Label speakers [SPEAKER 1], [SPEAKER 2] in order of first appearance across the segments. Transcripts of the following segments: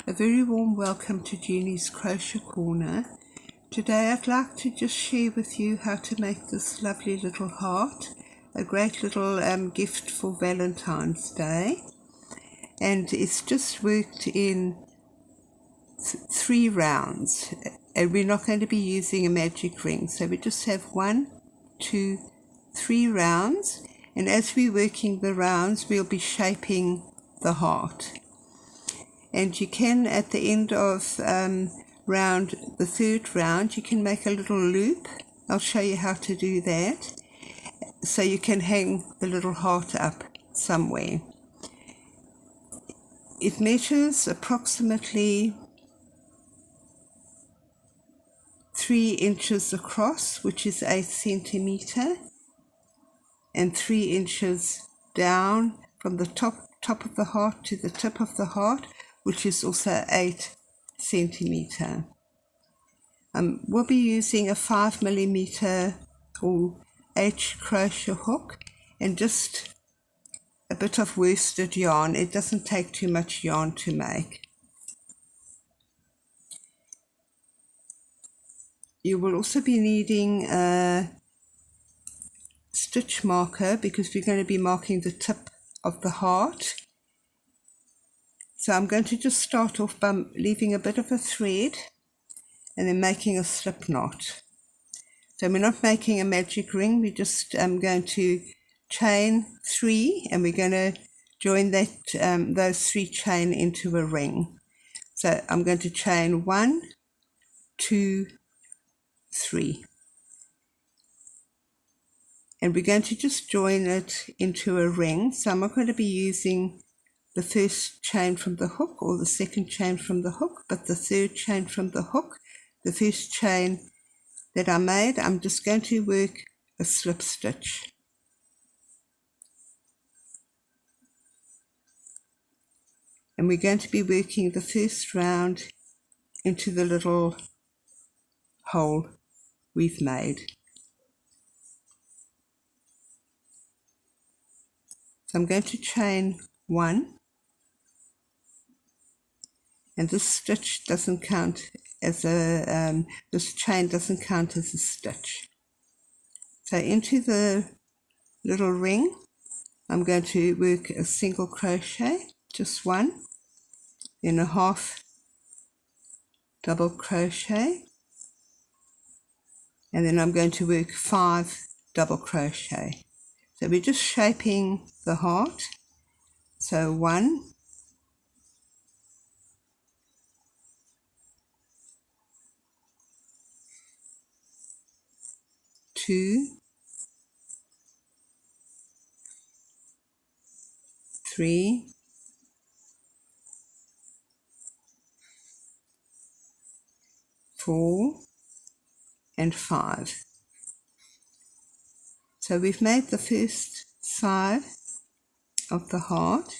[SPEAKER 1] A very warm welcome to Genie's Crochet Corner. Today I'd like to just share with you how to make this lovely little heart, a great little gift for Valentine's Day. And it's just worked in 3 rounds, and we're not going to be using a magic ring, so we just have 1, 2, 3 rounds, and as we're working the rounds we'll be shaping the heart. And you can, at the end of the 3rd round, you can make a little loop. I'll show you how to do that, so you can hang the little heart up somewhere. It measures approximately 3 inches across, which is 8 centimeter, and 3 inches down from the top of the heart to the tip of the heart, which is also 8 centimeter. We'll be using a 5mm or H crochet hook and just a bit of worsted yarn. It doesn't take too much yarn to make. You will also be needing a stitch marker because we're going to be marking the tip of the heart. So I'm going to just start off by leaving a bit of a thread and then making a slip knot. So we're not making a magic ring, we're just going to chain 3, and we're going to join that those 3 chain into a ring. So I'm going to chain 1, 2, 3. And we're going to just join it into a ring. So I'm not going to be using the first chain from the hook or the second chain from the hook, but the 3rd chain from the hook. The first chain that I made, I'm just going to work a slip stitch. And we're going to be working the first round into the little hole we've made. So I'm going to chain 1, and this stitch doesn't count as a, this chain doesn't count as a stitch. So into the little ring, I'm going to work a single crochet, just 1, then a half double crochet, and then I'm going to work 5 double crochet. So we're just shaping the heart. So 1, 2, 3, 4, and 5. So we've made the first side of the heart,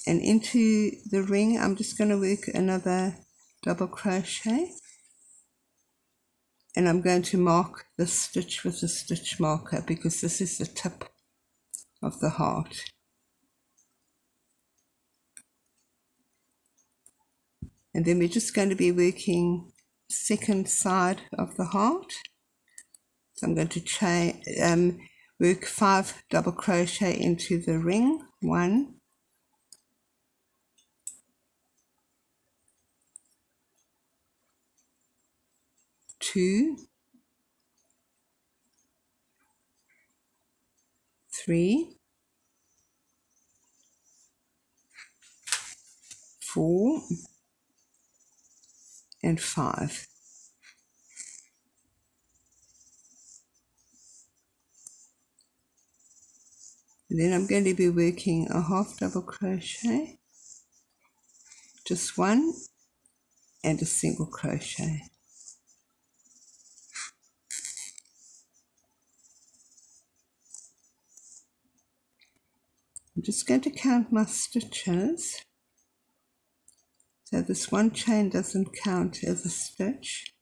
[SPEAKER 1] and into the ring I'm just going to work another double crochet, and I'm going to mark the stitch with the stitch marker because this is the tip of the heart. And then we're just going to be working second side of the heart. So I'm going to work 5 double crochet into the ring. 1, 2, 3, 4, and 5. And then I'm going to be working a half double crochet, just 1, and a single crochet. I'm just going to count my stitches. So this 1 chain doesn't count as a stitch.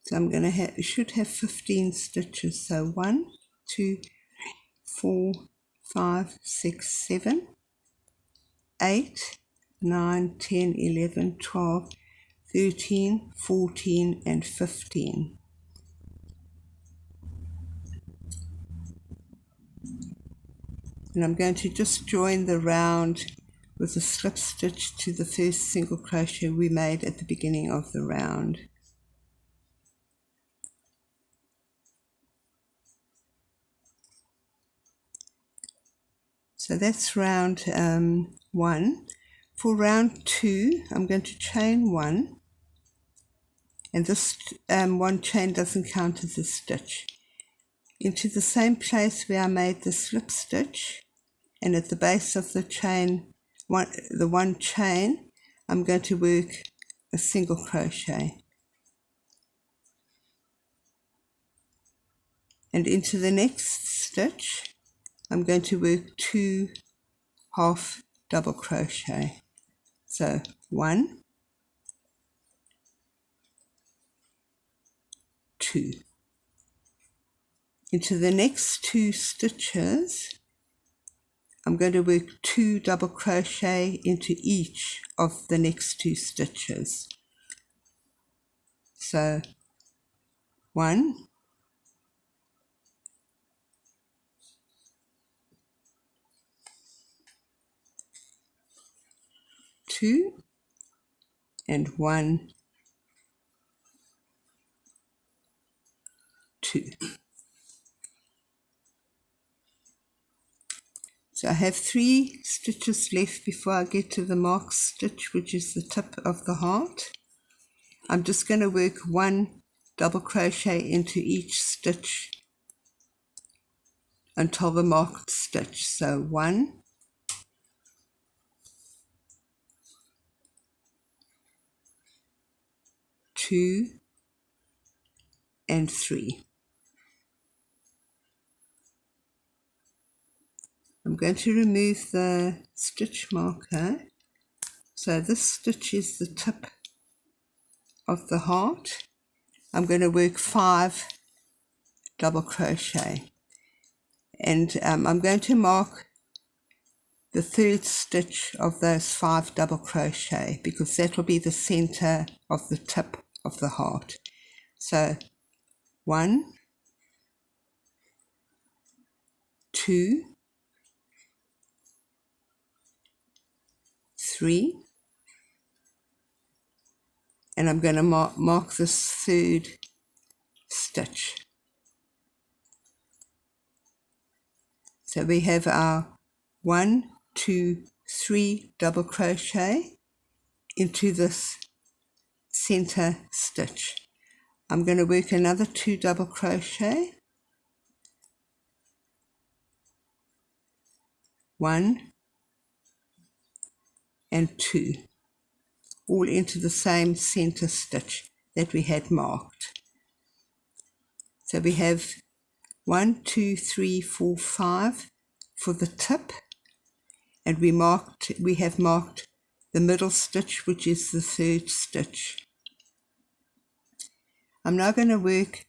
[SPEAKER 1] So I'm going to should have 15 stitches. So 1, 2, 4, 5, 6, 7, 8, 9, 10, 11, 12, 13, 14 and 15. And I'm going to just join the round with a slip stitch to the first single crochet we made at the beginning of the round. So that's round 1. For round 2, I'm going to chain 1, and this one chain doesn't count as a stitch. Into the same place where I made the slip stitch, and at the base of the chain, the one chain, I'm going to work a single crochet. And into the next stitch, I'm going to work 2 half double crochet. So 1, 2. Into the next 2 stitches, I'm going to work 2 double crochet into each of the next 2 stitches. So 1, 2, and 1, 2. So I have 3 stitches left before I get to the mark stitch, which is the tip of the heart. I'm just going to work 1 double crochet into each stitch until the marked stitch. So 1, 2, and 3. I'm going to remove the stitch marker. So this stitch is the tip of the heart. I'm going to work 5 double crochet, and I'm going to mark the 3rd stitch of those 5 double crochet because that will be the center of the tip of the heart. So 1, 2, 3, and I'm going to mark this 3rd stitch. So we have our 1, 2, 3 double crochet into this center stitch. I'm going to work another 2 double crochet, 1 and 2, all into the same center stitch that we had marked. So we have 1, 2, 3, 4, 5 for the tip, and we have marked the middle stitch, which is the 3rd stitch. I'm now going to work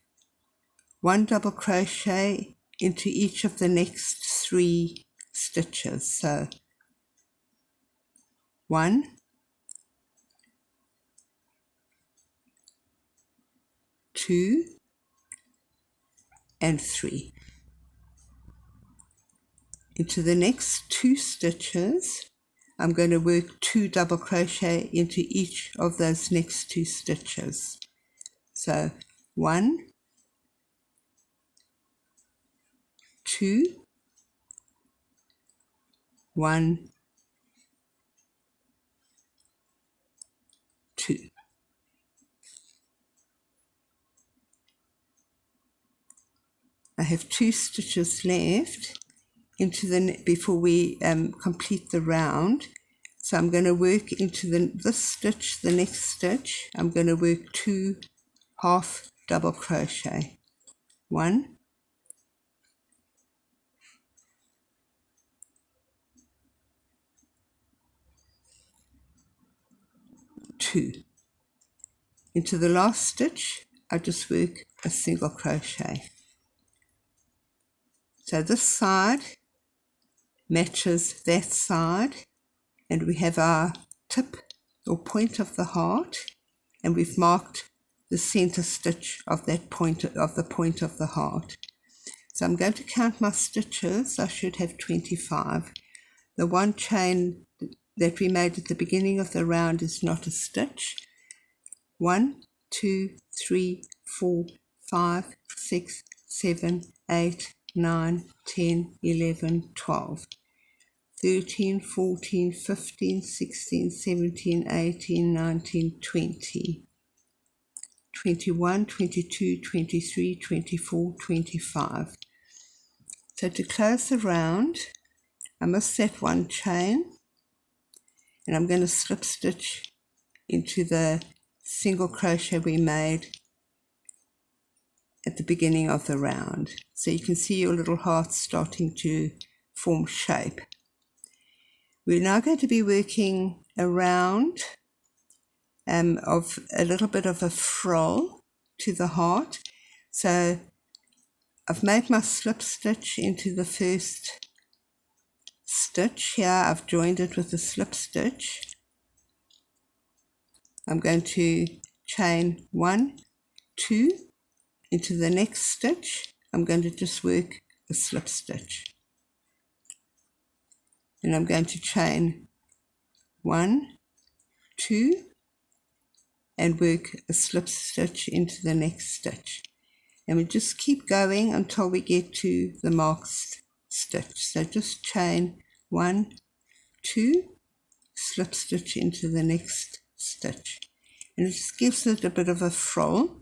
[SPEAKER 1] 1 double crochet into each of the next 3 stitches. So 1, 2, and 3. Into the next 2 stitches, I'm going to work 2 double crochet into each of those next 2 stitches. So 1, 2, 1, 2. I have 2 stitches left into the before we complete the round. So I'm going to work into this stitch, the next stitch. I'm going to work 2 half double crochet. 1, 2. Into the last stitch, I just work a single crochet. So this side matches that side, and we have our tip or point of the heart, and we've marked the center stitch of that point of the heart. So I'm going to count my stitches. I should have 25. The one chain that we made at the beginning of the round is not a stitch. 1, 2, 3, 4, 5, 6, 7, 8, 9, 10, 11, 12, 13, 14, 15, 16, 17, 18, 19, 20, 21, 22, 23, 24, 25. So to close the round, I must set one chain, and I'm going to slip stitch into the single crochet we made at the beginning of the round. So you can see your little hearts starting to form shape. We're now going to be working around of a little bit of a frill to the heart. So I've made my slip stitch into the first stitch here. I've joined it with a slip stitch. I'm going to chain 1, 2 into the next stitch. I'm going to just work a slip stitch, and I'm going to chain 1, 2 and work a slip stitch into the next stitch, and we just keep going until we get to the marked stitch. So just chain 1, 2, slip stitch into the next stitch, and it just gives it a bit of a frill.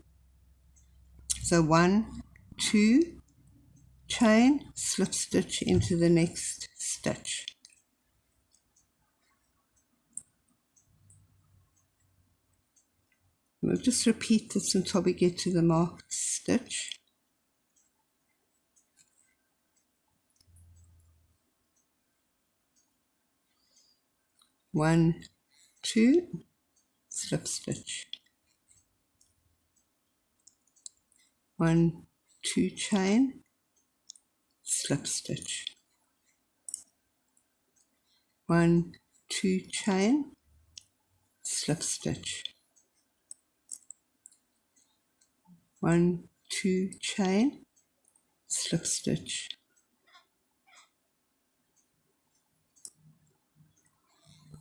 [SPEAKER 1] So 1, 2, chain, slip stitch into the next stitch. We'll just repeat this until we get to the marked stitch. One, 2, slip stitch. 1, 2, chain, slip stitch. 1, 2, chain, slip stitch. 1, 2, chain, slip stitch.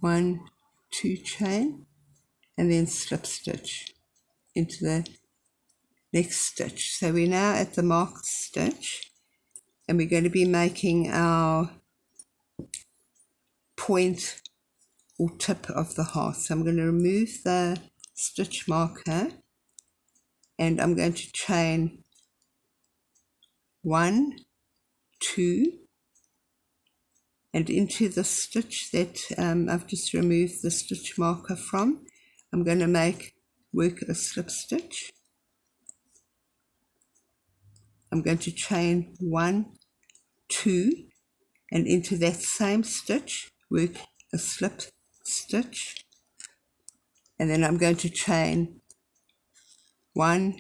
[SPEAKER 1] 1, 2, chain, and then slip stitch into the next stitch. So we're now at the marked stitch, and we're going to be making our point or tip of the heart. So I'm going to remove the stitch marker, and I'm going to chain 1, 2, and into the stitch that I've just removed the stitch marker from, I'm going to work a slip stitch. I'm going to chain 1, 2, and into that same stitch work a slip stitch, and then I'm going to chain 1,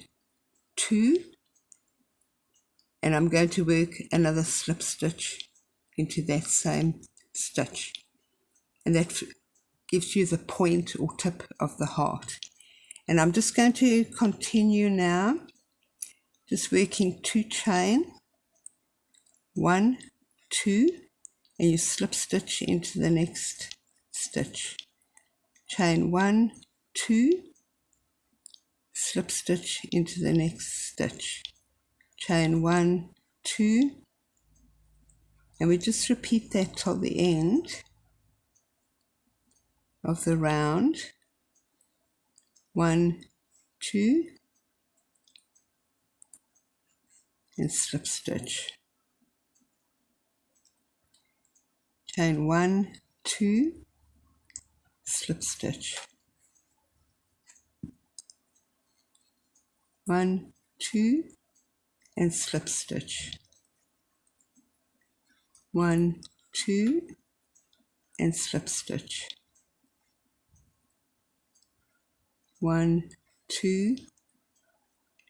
[SPEAKER 1] 2, and I'm going to work another slip stitch into that same stitch, and that gives you the point or tip of the heart. And I'm just going to continue now, just working 2 chain, 1, 2, and you slip stitch into the next stitch, chain 1, 2, slip stitch into the next stitch, chain 1, 2, and we just repeat that till the end of the round. 1, 2, and slip stitch, chain 1, 2, slip stitch, 1, 2, and slip stitch, 1, 2, and slip stitch, 1, 2,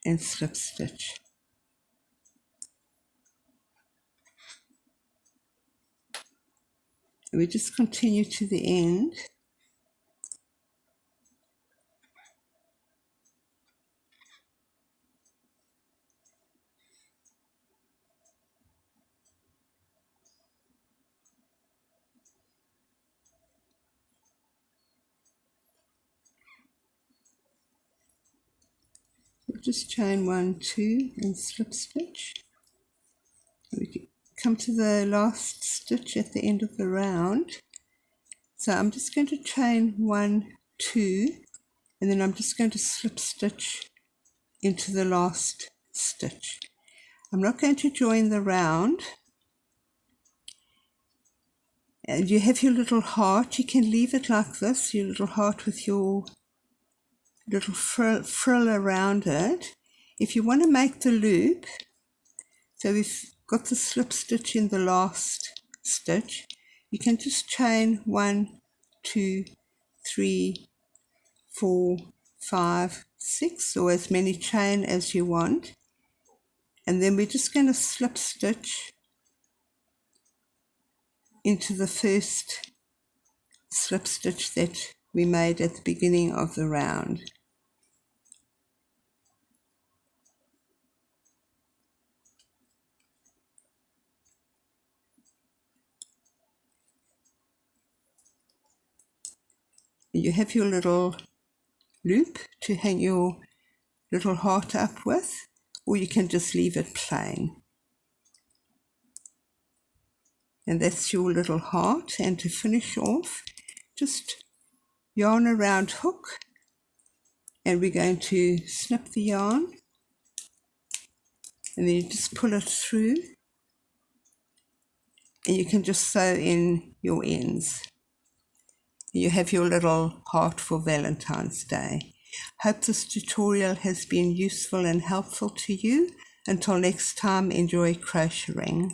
[SPEAKER 1] and slip stitch. And we just continue to the end just chain 1, 2 and slip stitch. We come to the last stitch at the end of the round. So I'm just going to chain 1, 2 and then I'm just going to slip stitch into the last stitch. I'm not going to join the round. And you have your little heart. You can leave it like this, your little heart with your little frill around it. If you want to make the loop, so we've got the slip stitch in the last stitch, you can just chain 1, 2, 3, 4, 5, 6, or as many chain as you want, and then we're just going to slip stitch into the first slip stitch that we made at the beginning of the round. You have your little loop to hang your little heart up with, or you can just leave it plain. And that's your little heart. And to finish off, just yarn around hook, and we're going to snip the yarn, and then you just pull it through, and you can just sew in your ends. You have your little heart for Valentine's Day. Hope this tutorial has been useful and helpful to you. Until next time, enjoy crocheting.